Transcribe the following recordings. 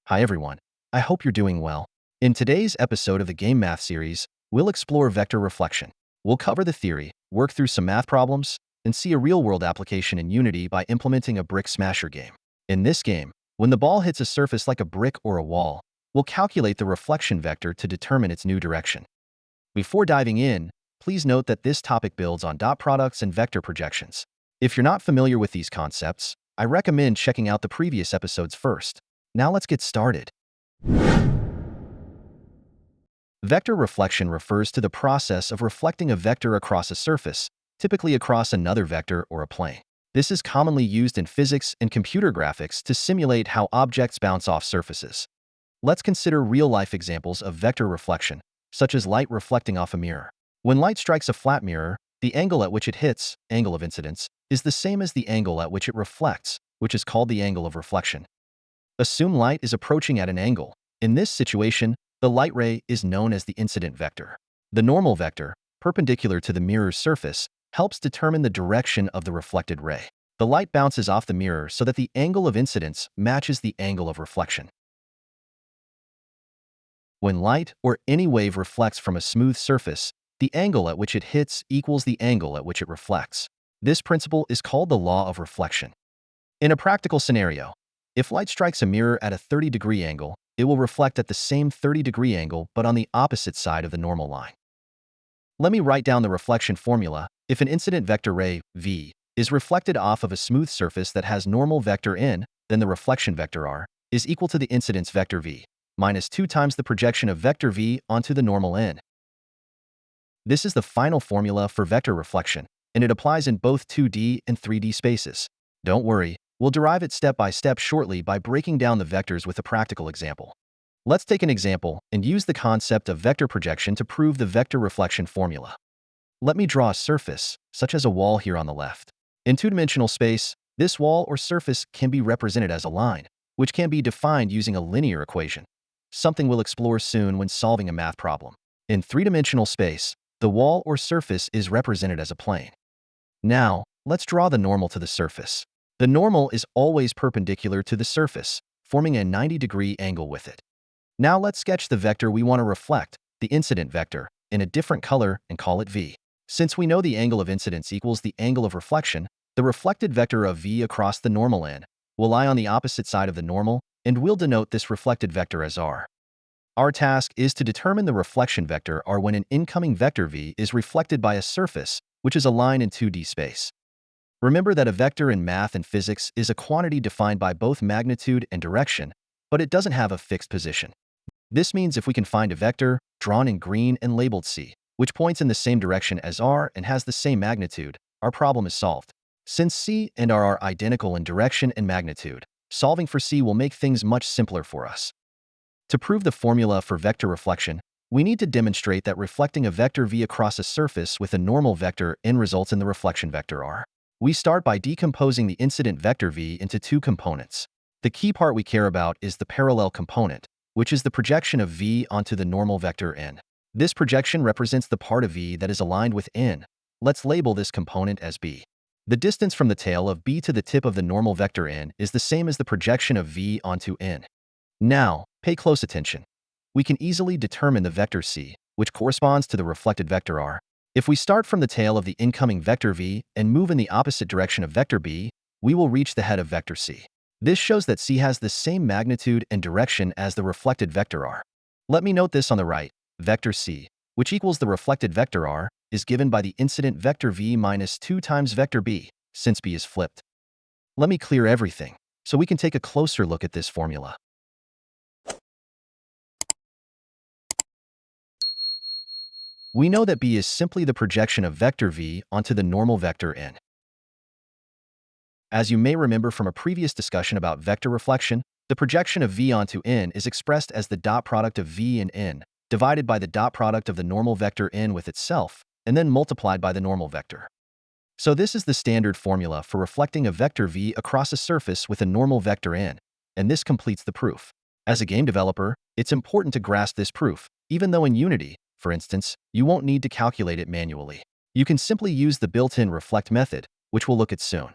Hi everyone. I hope you're doing well. In today's episode of the Game Math series, we'll explore vector reflection. We'll cover the theory, work through some math problems, and see a real-world application in Unity by implementing a brick smasher game. In this game, when the ball hits a surface like a brick or a wall, we'll calculate the reflection vector to determine its new direction. Before diving in, please note that this topic builds on dot products and vector projections. If you're not familiar with these concepts, I recommend checking out the previous episodes first. Now let's get started. Vector reflection refers to the process of reflecting a vector across a surface, typically across another vector or a plane. This is commonly used in physics and computer graphics to simulate how objects bounce off surfaces. Let's consider real-life examples of vector reflection, such as light reflecting off a mirror. When light strikes a flat mirror, the angle at which it hits, angle of incidence, is the same as the angle at which it reflects, which is called the angle of reflection. Assume light is approaching at an angle. In this situation, the light ray is known as the incident vector. The normal vector, perpendicular to the mirror's surface, helps determine the direction of the reflected ray. The light bounces off the mirror so that the angle of incidence matches the angle of reflection. When light or any wave reflects from a smooth surface, the angle at which it hits equals the angle at which it reflects. This principle is called the law of reflection. In a practical scenario, if light strikes a mirror at a 30-degree angle, it will reflect at the same 30-degree angle but on the opposite side of the normal line. Let me write down the reflection formula. If an incident vector ray, v, is reflected off of a smooth surface that has normal vector n, then the reflection vector r is equal to the incidence vector v minus 2 times the projection of vector v onto the normal n. This is the final formula for vector reflection, and it applies in both 2D and 3D spaces. Don't worry, we'll derive it step by step shortly by breaking down the vectors with a practical example. Let's take an example and use the concept of vector projection to prove the vector reflection formula. Let me draw a surface, such as a wall here on the left. In two-dimensional space, this wall or surface can be represented as a line, which can be defined using a linear equation, something we'll explore soon when solving a math problem. In three-dimensional space, the wall or surface is represented as a plane. Now, let's draw the normal to the surface. The normal is always perpendicular to the surface, forming a 90-degree angle with it. Now let's sketch the vector we want to reflect, the incident vector, in a different color and call it v. Since we know the angle of incidence equals the angle of reflection, the reflected vector of v across the normal n will lie on the opposite side of the normal, and we'll denote this reflected vector as r. Our task is to determine the reflection vector r when an incoming vector v is reflected by a surface, which is a line in 2D space. Remember that a vector in math and physics is a quantity defined by both magnitude and direction, but it doesn't have a fixed position. This means if we can find a vector, drawn in green and labeled c, which points in the same direction as r and has the same magnitude, our problem is solved. Since c and r are identical in direction and magnitude, solving for c will make things much simpler for us. To prove the formula for vector reflection, we need to demonstrate that reflecting a vector v across a surface with a normal vector n results in the reflection vector r. We start by decomposing the incident vector v into two components. The key part we care about is the parallel component, which is the projection of v onto the normal vector n. This projection represents the part of v that is aligned with n. Let's label this component as b. The distance from the tail of b to the tip of the normal vector n is the same as the projection of v onto n. Now, pay close attention. We can easily determine the vector c, which corresponds to the reflected vector r. If we start from the tail of the incoming vector v and move in the opposite direction of vector b, we will reach the head of vector c. This shows that c has the same magnitude and direction as the reflected vector r. Let me note this on the right. Vector c, which equals the reflected vector r, is given by the incident vector v minus 2 times vector b, since b is flipped. Let me clear everything, so we can take a closer look at this formula. We know that b is simply the projection of vector v onto the normal vector n. As you may remember from a previous discussion about vector reflection, the projection of v onto n is expressed as the dot product of v and n, divided by the dot product of the normal vector n with itself, and then multiplied by the normal vector. So this is the standard formula for reflecting a vector v across a surface with a normal vector n, and this completes the proof. As a game developer, it's important to grasp this proof, even though in Unity, for instance, you won't need to calculate it manually. You can simply use the built-in reflect method, which we'll look at soon.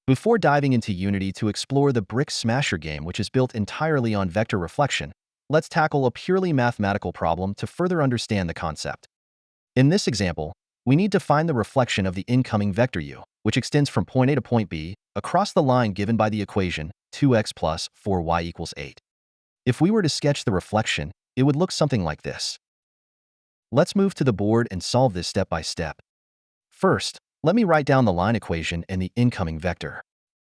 Before diving into Unity to explore the Brick Smasher game, which is built entirely on vector reflection, let's tackle a purely mathematical problem to further understand the concept. In this example, we need to find the reflection of the incoming vector u, which extends from point A to point B, across the line given by the equation 2x plus 4y equals 8. If we were to sketch the reflection, it would look something like this. Let's move to the board and solve this step by step. First, let me write down the line equation and the incoming vector.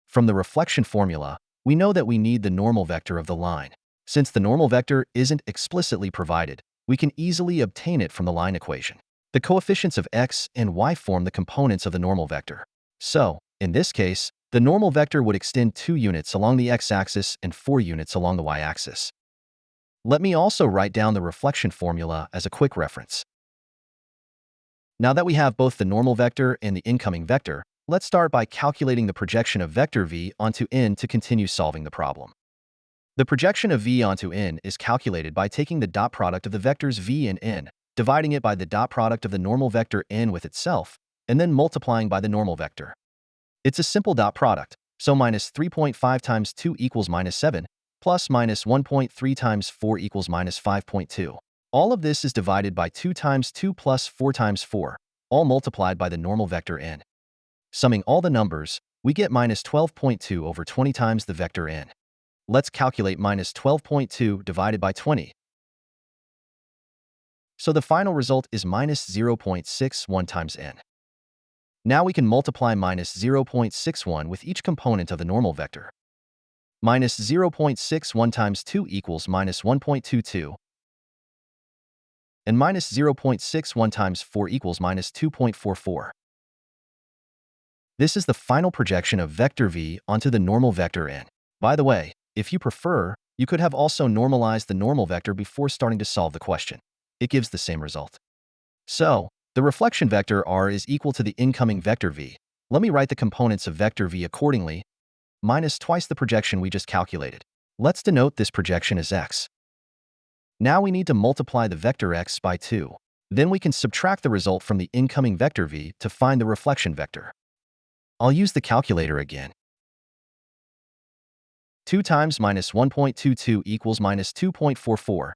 From the reflection formula, we know that we need the normal vector of the line. Since the normal vector isn't explicitly provided, we can easily obtain it from the line equation. The coefficients of x and y form the components of the normal vector. So, in this case, the normal vector would extend 2 units along the x-axis and 4 units along the y-axis. Let me also write down the reflection formula as a quick reference. Now that we have both the normal vector and the incoming vector, let's start by calculating the projection of vector v onto n to continue solving the problem. The projection of v onto n is calculated by taking the dot product of the vectors v and n, dividing it by the dot product of the normal vector n with itself, and then multiplying by the normal vector. It's a simple dot product, so minus 3.5 times 2 equals minus 7, plus minus 1.3 times 4 equals minus 5.2. All of this is divided by 2 times 2 plus 4 times 4, all multiplied by the normal vector n. Summing all the numbers, we get minus 12.2 over 20 times the vector n. Let's calculate minus 12.2 divided by 20. So the final result is minus 0.61 times n. Now we can multiply minus 0.61 with each component of the normal vector. Minus 0.61 times 2 equals minus 1.22, and minus 0.61 times 4 equals minus 2.44. This is the final projection of vector v onto the normal vector n. By the way, if you prefer, you could have also normalized the normal vector before starting to solve the question. It gives the same result. So, the reflection vector r is equal to the incoming vector v. Let me write the components of vector v accordingly, minus twice the projection we just calculated. Let's denote this projection as x. Now we need to multiply the vector x by 2. Then we can subtract the result from the incoming vector v to find the reflection vector. I'll use the calculator again. 2 times minus 1.22 equals minus 2.44.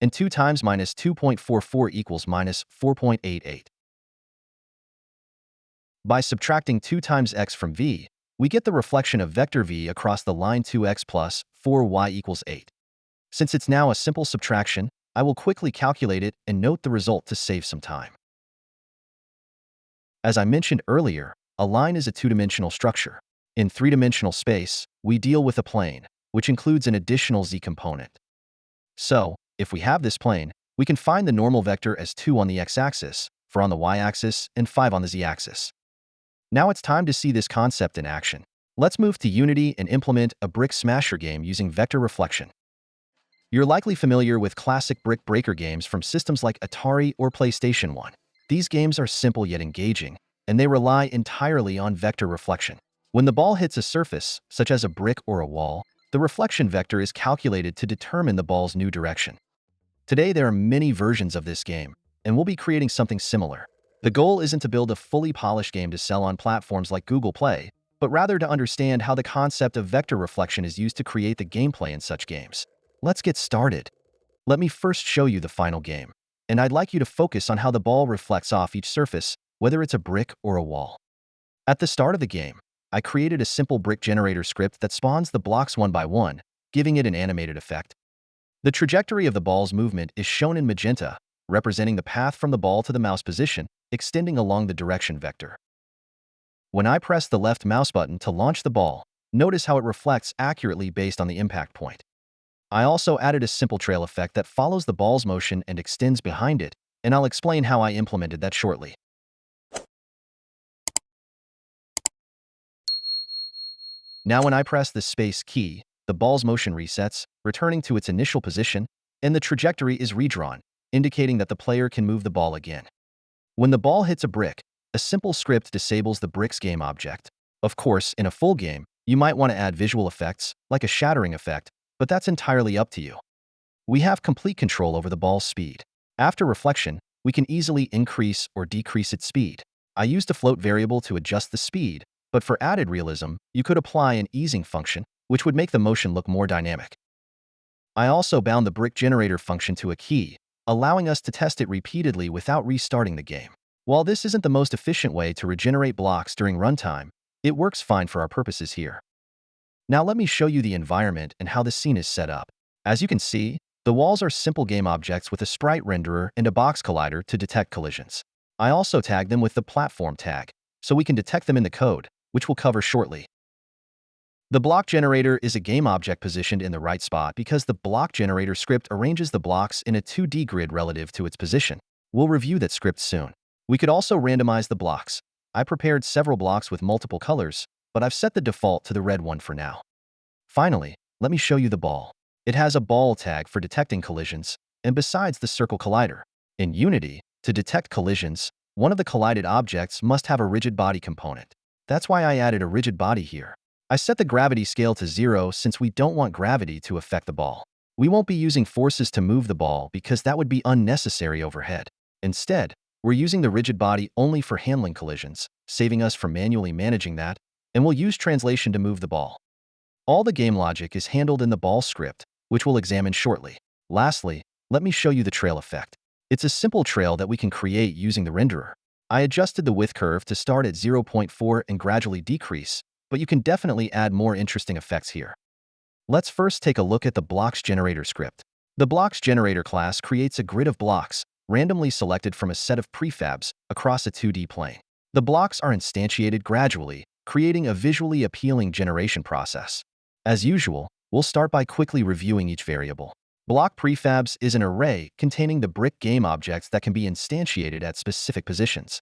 And 2 times minus 2.44 equals minus 4.88. By subtracting 2 times x from v, we get the reflection of vector v across the line 2x plus 4y equals 8. Since it's now a simple subtraction, I will quickly calculate it and note the result to save some time. As I mentioned earlier, a line is a two-dimensional structure. In three-dimensional space, we deal with a plane, which includes an additional z component. So, if we have this plane, we can find the normal vector as 2 on the x-axis, 4 on the y-axis, and 5 on the z-axis. Now it's time to see this concept in action. Let's move to Unity and implement a Brick Smasher game using vector reflection. You're likely familiar with classic Brick Breaker games from systems like Atari or PlayStation 1. These games are simple yet engaging, and they rely entirely on vector reflection. When the ball hits a surface, such as a brick or a wall, the reflection vector is calculated to determine the ball's new direction. Today there are many versions of this game, and we'll be creating something similar. The goal isn't to build a fully polished game to sell on platforms like Google Play, but rather to understand how the concept of vector reflection is used to create the gameplay in such games. Let's get started. Let me first show you the final game, and I'd like you to focus on how the ball reflects off each surface, whether it's a brick or a wall. At the start of the game, I created a simple brick generator script that spawns the blocks one by one, giving it an animated effect. The trajectory of the ball's movement is shown in magenta, representing the path from the ball to the mouse position, extending along the direction vector. When I press the left mouse button to launch the ball, notice how it reflects accurately based on the impact point. I also added a simple trail effect that follows the ball's motion and extends behind it, and I'll explain how I implemented that shortly. Now when I press the space key, the ball's motion resets, returning to its initial position, and the trajectory is redrawn, indicating that the player can move the ball again. When the ball hits a brick, a simple script disables the brick's game object. Of course, in a full game, you might want to add visual effects, like a shattering effect, but that's entirely up to you. We have complete control over the ball's speed. After reflection, we can easily increase or decrease its speed. I used a float variable to adjust the speed, but for added realism, you could apply an easing function, which would make the motion look more dynamic. I also bound the brick generator function to a key, allowing us to test it repeatedly without restarting the game. While this isn't the most efficient way to regenerate blocks during runtime, it works fine for our purposes here. Now let me show you the environment and how the scene is set up. As you can see, the walls are simple game objects with a sprite renderer and a box collider to detect collisions. I also tag them with the platform tag, so we can detect them in the code, which we'll cover shortly. The block generator is a game object positioned in the right spot because the block generator script arranges the blocks in a 2D grid relative to its position. We'll review that script soon. We could also randomize the blocks. I prepared several blocks with multiple colors, but I've set the default to the red one for now. Finally, let me show you the ball. It has a ball tag for detecting collisions, and besides the circle collider. In Unity, to detect collisions, one of the collided objects must have a rigid body component. That's why I added a rigid body here. I set the gravity scale to 0 since we don't want gravity to affect the ball. We won't be using forces to move the ball because that would be unnecessary overhead. Instead, we're using the rigid body only for handling collisions, saving us from manually managing that, and we'll use translation to move the ball. All the game logic is handled in the ball script, which we'll examine shortly. Lastly, let me show you the trail effect. It's a simple trail that we can create using the renderer. I adjusted the width curve to start at 0.4 and gradually decrease, but you can definitely add more interesting effects here. Let's first take a look at the blocks generator script. The blocks generator class creates a grid of blocks, randomly selected from a set of prefabs, across a 2D plane. The blocks are instantiated gradually, creating a visually appealing generation process. As usual, we'll start by quickly reviewing each variable. Block prefabs is an array containing the brick game objects that can be instantiated at specific positions.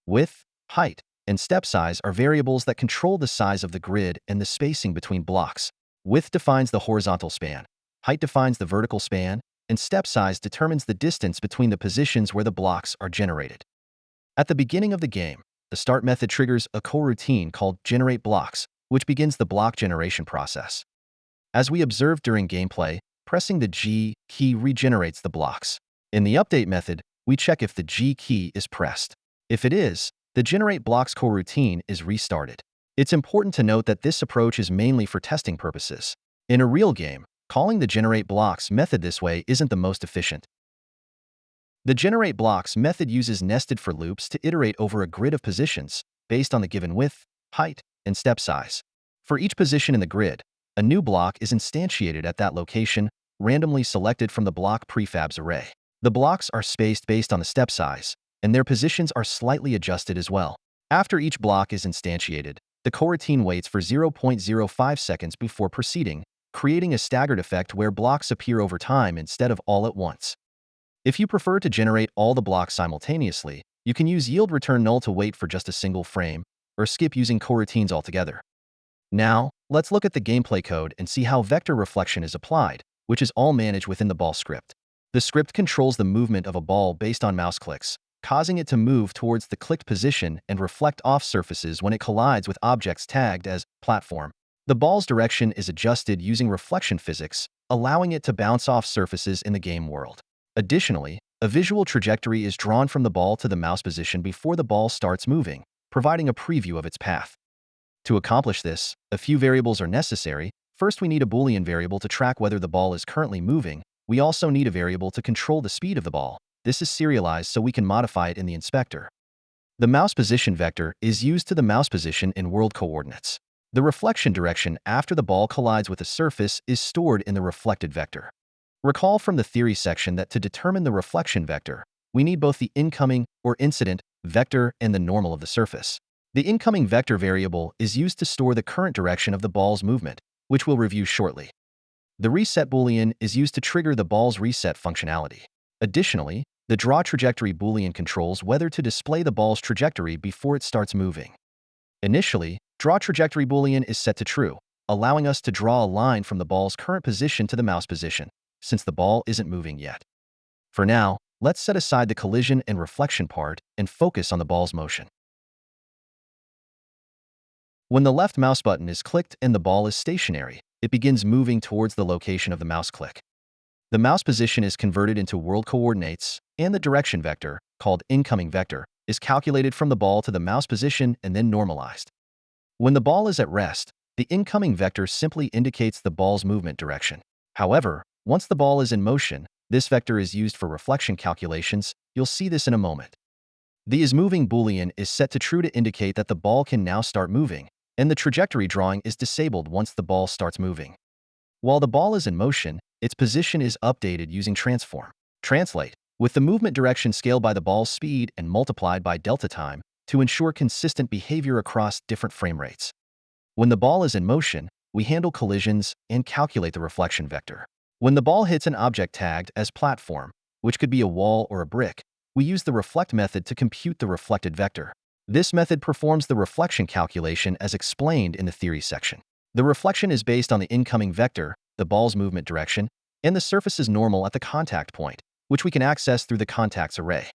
Width, height, and step size are variables that control the size of the grid and the spacing between blocks. Width defines the horizontal span, height defines the vertical span, and step size determines the distance between the positions where the blocks are generated. At the beginning of the game, the start method triggers a coroutine called generateBlocks, which begins the block generation process. As we observed during gameplay, pressing the G key regenerates the blocks. In the update method, we check if the G key is pressed. If it is, the generateBlocks coroutine is restarted. It's important to note that this approach is mainly for testing purposes. In a real game, calling the generateBlocks method this way isn't the most efficient. The generateBlocks method uses nested for loops to iterate over a grid of positions based on the given width, height, and step size. For each position in the grid, a new block is instantiated at that location, randomly selected from the block prefabs array. The blocks are spaced based on the step size, and their positions are slightly adjusted as well. After each block is instantiated, the coroutine waits for 0.05 seconds before proceeding, creating a staggered effect where blocks appear over time instead of all at once. If you prefer to generate all the blocks simultaneously, you can use yield return null to wait for just a single frame, or skip using coroutines altogether. Now, let's look at the gameplay code and see how vector reflection is applied, which is all managed within the ball script. The script controls the movement of a ball based on mouse clicks, causing it to move towards the clicked position and reflect off surfaces when it collides with objects tagged as platform. The ball's direction is adjusted using reflection physics, allowing it to bounce off surfaces in the game world. Additionally, a visual trajectory is drawn from the ball to the mouse position before the ball starts moving, providing a preview of its path. To accomplish this, a few variables are necessary. First, we need a Boolean variable to track whether the ball is currently moving. We also need a variable to control the speed of the ball. This is serialized so we can modify it in the inspector. The mouse position vector is used to the mouse position in world coordinates. The reflection direction after the ball collides with a surface is stored in the reflected vector. Recall from the theory section that to determine the reflection vector, we need both the incoming or incident vector and the normal of the surface. The incoming vector variable is used to store the current direction of the ball's movement, which we'll review shortly. The reset Boolean is used to trigger the ball's reset functionality. Additionally, the draw trajectory Boolean controls whether to display the ball's trajectory before it starts moving. Initially, draw trajectory Boolean is set to true, allowing us to draw a line from the ball's current position to the mouse position, since the ball isn't moving yet. For now, let's set aside the collision and reflection part and focus on the ball's motion. When the left mouse button is clicked and the ball is stationary, it begins moving towards the location of the mouse click. The mouse position is converted into world coordinates, and the direction vector, called incoming vector, is calculated from the ball to the mouse position and then normalized. When the ball is at rest, the incoming vector simply indicates the ball's movement direction. However, once the ball is in motion, this vector is used for reflection calculations. You'll see this in a moment. The isMoving boolean is set to true to indicate that the ball can now start moving, and the trajectory drawing is disabled once the ball starts moving. While the ball is in motion, its position is updated using transform. Translate, with the movement direction scaled by the ball's speed and multiplied by delta time to ensure consistent behavior across different frame rates. When the ball is in motion, we handle collisions and calculate the reflection vector. When the ball hits an object tagged as platform, which could be a wall or a brick, we use the reflect method to compute the reflected vector. This method performs the reflection calculation as explained in the theory section. The reflection is based on the incoming vector, the ball's movement direction, and the surface's normal at the contact point, which we can access through the contacts array.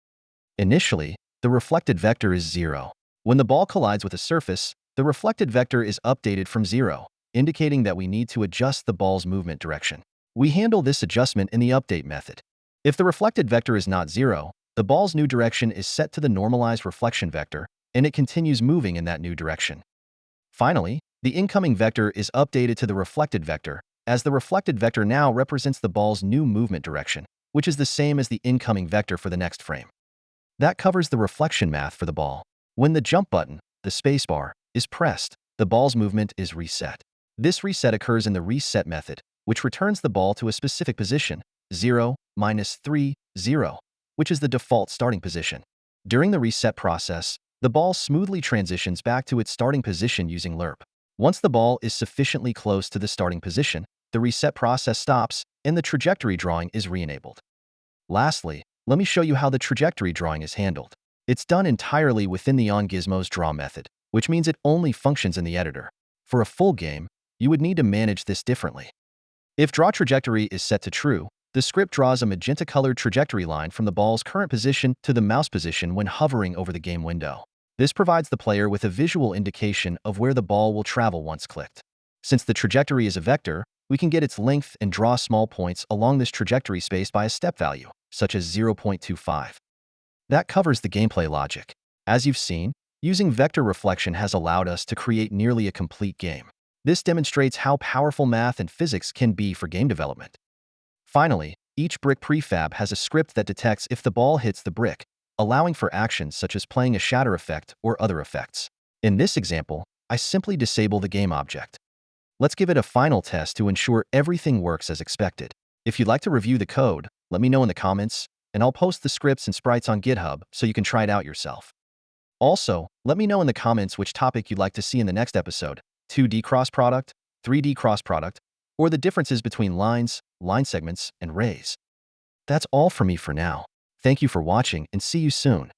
Initially, the reflected vector is 0. When the ball collides with a surface, the reflected vector is updated from 0, indicating that we need to adjust the ball's movement direction. We handle this adjustment in the update method. If the reflected vector is not 0, the ball's new direction is set to the normalized reflection vector, and it continues moving in that new direction. Finally, the incoming vector is updated to the reflected vector, as the reflected vector now represents the ball's new movement direction, which is the same as the incoming vector for the next frame. That covers the reflection math for the ball. When the jump button, the spacebar, is pressed, the ball's movement is reset. This reset occurs in the reset method, which returns the ball to a specific position, 0, -3, 0, which is the default starting position. During the reset process, the ball smoothly transitions back to its starting position using lerp. Once the ball is sufficiently close to the starting position, the reset process stops and the trajectory drawing is re-enabled. Lastly, let me show you how the trajectory drawing is handled. It's done entirely within the OnGizmo's draw method, which means it only functions in the editor. For a full game, you would need to manage this differently. If draw trajectory is set to true, the script draws a magenta-colored trajectory line from the ball's current position to the mouse position when hovering over the game window. This provides the player with a visual indication of where the ball will travel once clicked. Since the trajectory is a vector, we can get its length and draw small points along this trajectory space by a step value, such as 0.25. That covers the gameplay logic. As you've seen, using vector reflection has allowed us to create nearly a complete game. This demonstrates how powerful math and physics can be for game development. Finally, each brick prefab has a script that detects if the ball hits the brick, allowing for actions such as playing a shatter effect or other effects. In this example, I simply disable the game object. Let's give it a final test to ensure everything works as expected. If you'd like to review the code, let me know in the comments, and I'll post the scripts and sprites on GitHub so you can try it out yourself. Also, let me know in the comments which topic you'd like to see in the next episode: 2D cross product, 3D cross product, or the differences between lines, line segments, and rays. That's all from me for now. Thank you for watching and see you soon.